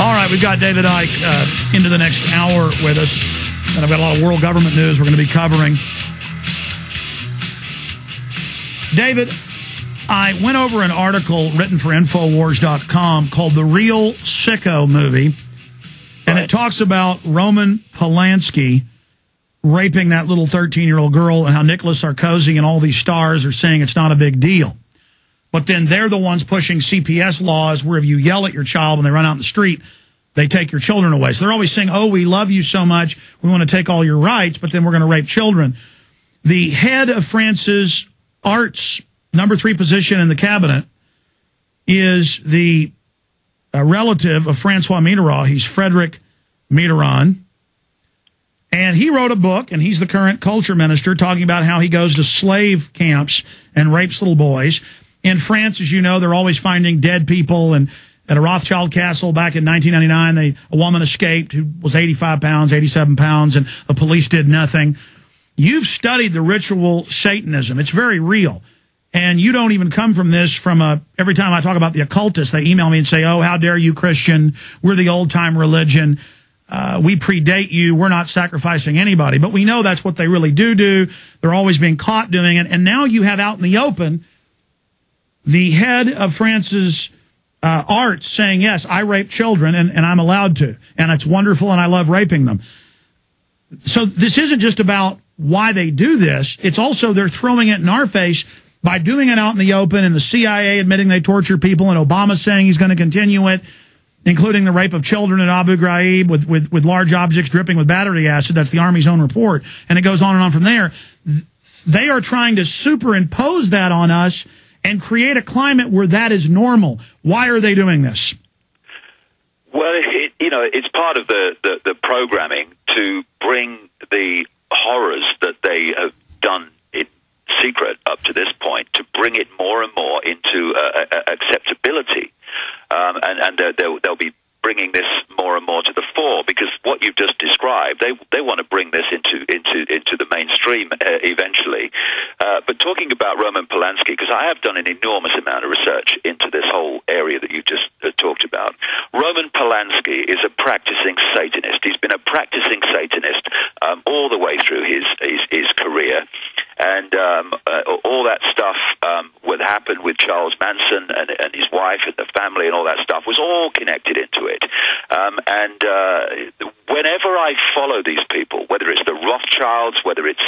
All right, we've got David Icke into the next hour with us, and I've got a lot of world government news we're going to be covering. David, I went over an article written for Infowars.com called The Real Sicko Movie, and it talks about Roman Polanski raping that little 13-year-old girl and how Nicolas Sarkozy and all these stars are saying it's not a big deal. But then they're the ones pushing CPS laws where if you yell at your child when they run out in the street, they take your children away. So they're always saying, oh, we love you so much, we want to take all your rights, but then we're going to rape children. The head of France's arts number 3 position in the cabinet is the relative of Francois Mitterrand. He's Frederick Mitterrand. And he wrote a book, and he's the current culture minister, talking about how he goes to slave camps and rapes little boys. In France, as you know, they're always finding dead people. And at a Rothschild castle back in 1999, a woman escaped who was 85 pounds, 87 pounds, and the police did nothing. You've studied the ritual Satanism. It's very real. And you don't even come from this every time I talk about the occultists, they email me and say, oh, how dare you, Christian? We're the old-time religion. We predate you. We're not sacrificing anybody. But we know that's what they really do. They're always being caught doing it. And now you have out in the open the head of France's arts saying, yes, I rape children, and I'm allowed to. And it's wonderful, and I love raping them. So this isn't just about why they do this. It's also they're throwing it in our face by doing it out in the open, and the CIA admitting they torture people, and Obama saying he's going to continue it, including the rape of children at Abu Ghraib with large objects dripping with battery acid. That's the Army's own report. And it goes on and on from there. They are trying to superimpose that on us and create a climate where that is normal. Why are they doing this? Well, it's part of the programming to bring the horrors that they have done in secret up to this point, to bring it more and more into acceptability. And they'll be bringing this more and more to the fore, because what you've just described, they want to bring this into the mainstream eventually. But talking about Roman Polanski, because I have done an enormous amount of research into this whole area that you just talked about. Roman Polanski is a practicing Satanist. He's been a practicing Satanist all the way through his career. And all that stuff would happen with Charles Manson and his wife and the family and all that stuff was all connected into it. Whenever I follow these people, whether it's the Rothschilds, whether it's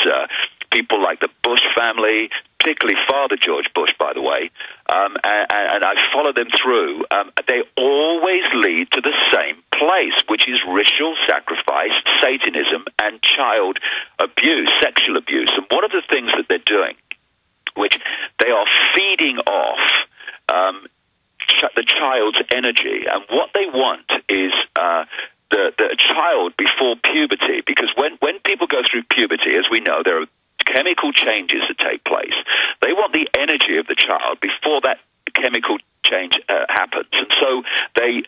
people like the Bush family, particularly Father George Bush, by the way, and I follow them through, they always lead to the same place, which is ritual sacrifice, Satanism, and child abuse, sexual abuse. And one of the things that they're doing, which they are feeding off the child's energy, and what they want is the child before puberty, because when people go through puberty, as we know, there are chemical changes that take place. They want the energy of the child before that chemical change happens, and so they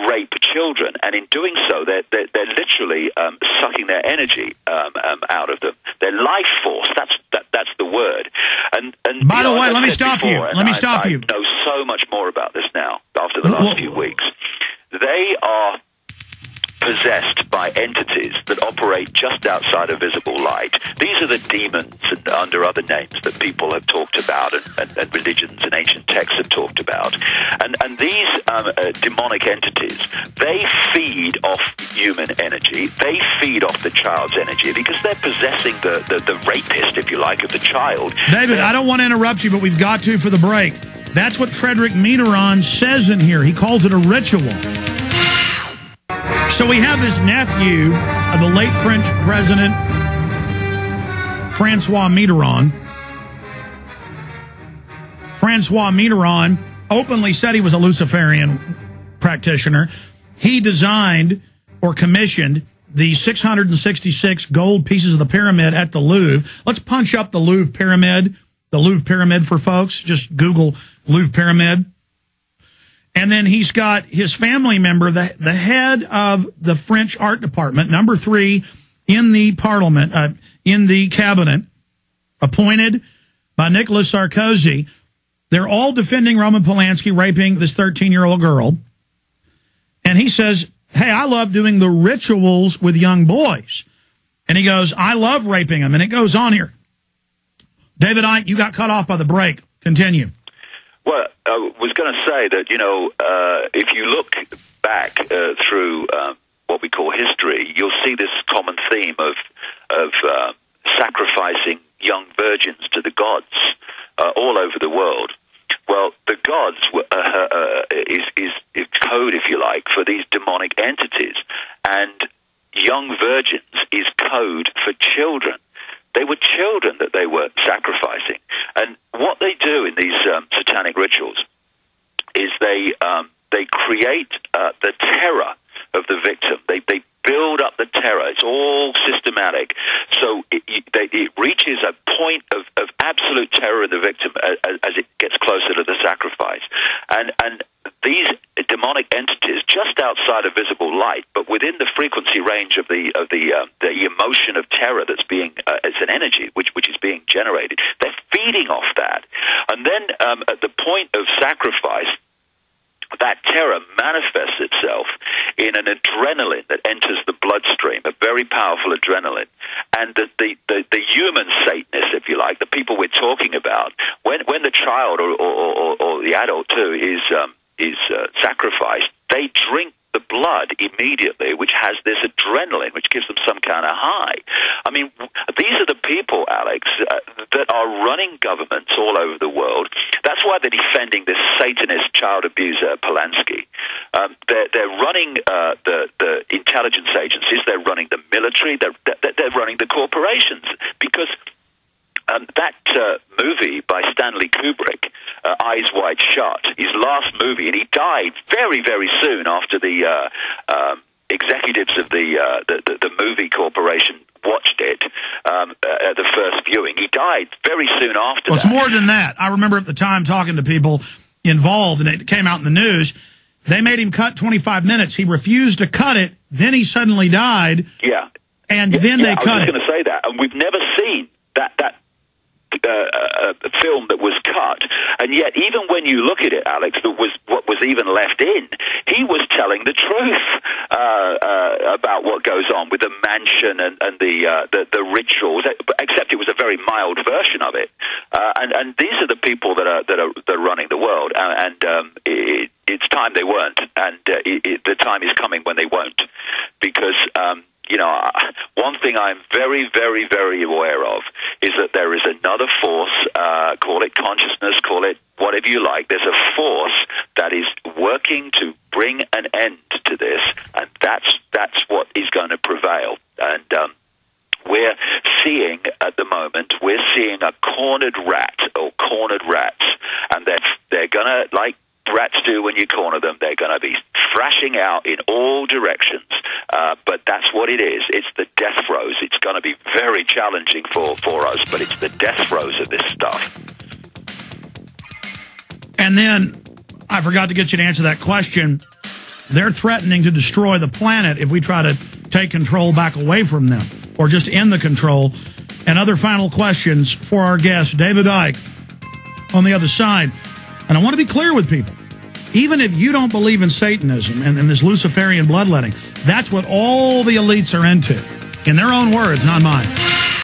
rape children, and in doing so, they're literally sucking their energy out of them, their life force. That's the word. And by the way, let me stop you. Let me stop you. I know so much more about this now after the last few weeks. They are possessed by entities that operate just outside of visible light. These are the demons and under other names that people have talked about and religions and ancient texts have talked about. And these demonic entities, they feed off human energy. They feed off the child's energy because they're possessing the rapist, if you like, of the child. David, I don't want to interrupt you, but we've got to for the break. That's what Frederick Mitterrand says in here. He calls it a ritual. So we have this nephew of the late French president, Francois Mitterrand. Francois Mitterrand openly said he was a Luciferian practitioner. He designed or commissioned the 666 gold pieces of the pyramid at the Louvre. Let's punch up the Louvre pyramid. The Louvre pyramid for folks. Just Google Louvre pyramid. And then he's got his family member, the head of the French art department, number 3 in the parliament, in the cabinet, appointed by Nicolas Sarkozy. They're all defending Roman Polanski raping this 13-year-old girl. And he says, hey, I love doing the rituals with young boys. And he goes, I love raping them. And it goes on here. David Icke, you got cut off by the break. Continue. Well, I was going to say that, if you look back through what we call history, you'll see this common theme of sacrificing young virgins to the gods all over the world. Well, the gods is code, if you like, for these demonic entities, and young virgins is code for children. They were children that they were sacrificing, and what they do in these satanic rituals is they create the terror of the victim. They build up the terror. It's all systematic. So it reaches a point of absolute terror in the victim as it gets closer to the sacrifice. And these demonic entities, just outside of visible light, but within the frequency range of the emotion of terror that's being, it's an energy which is being generated. They're feeding off that. And then at the point of sacrifice, that terror manifests itself in an adrenaline that enters the bloodstream, a very powerful adrenaline. And the human Satanists, if you like, the people we're talking about, when the child or the adult too is sacrificed, they drink the blood immediately, which has this adrenaline, which gives them some kind of high. I mean, these are the people, Alex, that are running governments all over the world. That's why they're defending this Satanist child abuser, Polanski. They're running the intelligence agencies. They're running the military. They're running the corporations, because that movie by Stanley Kubrick, Eyes Wide Shut, his last movie, and he died very, very soon after the executives of the movie corporation watched it at the first viewing. He died very soon after that. It's more than that. I remember at the time talking to people involved, and it came out in the news. They made him cut 25 minutes. He refused to cut it. Then he suddenly died. Yeah. And then they cut it. I was going to say that. And we've never seen that film that was cut, and yet even when you look at it, Alex, what was even left in, he was telling the truth about what goes on with the mansion and the rituals, except it was a very mild version of it. And these are the people that are running the world, and it's time they weren't, and the time is coming when they won't, because one thing I'm very, very, very aware of is that there is another force, call it consciousness, call it whatever you like. There's a force that is working to bring an end to this, and that's what is going to prevail. And we're seeing at the moment, we're seeing a cornered rat or cornered rats, and they're going to, like rats do when you corner them, they're going to be thrashing out in all directions. But that's what it is. It's the death throes. It's going to be very challenging for us, but it's the death throes of this stuff. And then, I forgot to get you to answer that question. They're threatening to destroy the planet if we try to take control back away from them, or just end the control. And other final questions for our guest, David Icke, on the other side. And I want to be clear with people. Even if you don't believe in Satanism and this Luciferian bloodletting, that's what all the elites are into. In their own words, not mine.